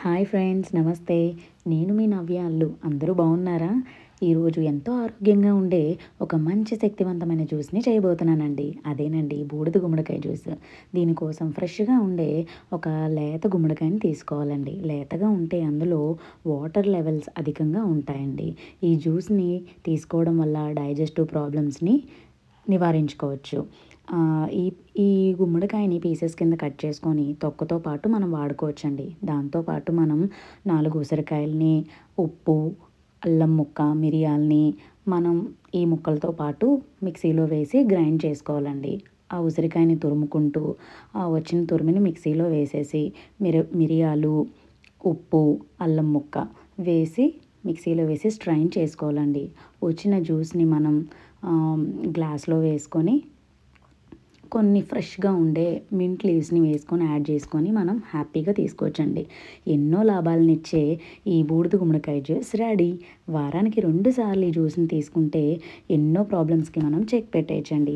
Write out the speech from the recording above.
Hi friends, నమస్తే. నేను మీ నవ్య అల్లు. అందరూ బాగున్నారా? ఈరోజు ఎంతో ఆరోగ్యంగా ఉండే ఒక మంచి శక్తివంతమైన జ్యూస్ని చేయబోతున్నానండి. అదేనండి బూడిద గుమ్మడికాయ జ్యూస్. దీనికోసం ఫ్రెష్గా ఉండే ఒక లేత గుమ్మడికాయని తీసుకోవాలండి. లేతగా ఉంటే అందులో వాటర్ లెవెల్స్ అధికంగా ఉంటాయండి. ఈ జ్యూస్ని తీసుకోవడం వల్ల డైజెస్టివ్ ప్రాబ్లమ్స్ని నివారించుకోవచ్చు. ఈ ఈ గుమ్మడికాయని పీసెస్ కింద కట్ చేసుకొని తొక్కతో పాటు మనం వాడుకోవచ్చండి. దాంతోపాటు మనం 4 ఉసిరికాయలని, ఉప్పు, అల్లం ముక్క, మిరియాలని మనం ఈ ముక్కలతో పాటు మిక్సీలో వేసి గ్రైండ్ చేసుకోవాలండి. ఆ ఉసిరికాయని తురుముకుంటూ వచ్చిన తురిమిని మిక్సీలో వేసేసి మిరియాలు, ఉప్పు, అల్లం ముక్క వేసి మిక్సీలో వేసి స్ట్రైన్ చేసుకోవాలండి. వచ్చిన జ్యూస్ని మనం గ్లాస్లో వేసుకొని కొన్ని ఫ్రెష్గా ఉండే మింట్ లీవ్స్ని వేసుకొని యాడ్ చేసుకొని మనం హ్యాపీగా తీసుకోవచ్చండి. ఎన్నో లాభాలనిచ్చే ఈ బూడిద గుమ్మడికాయ జ్యూస్ రెడీ. వారానికి 2 సార్లు ఈ జ్యూస్ని తీసుకుంటే ఎన్నో ప్రాబ్లమ్స్కి మనం చెక్ పెట్టేయచ్చండి.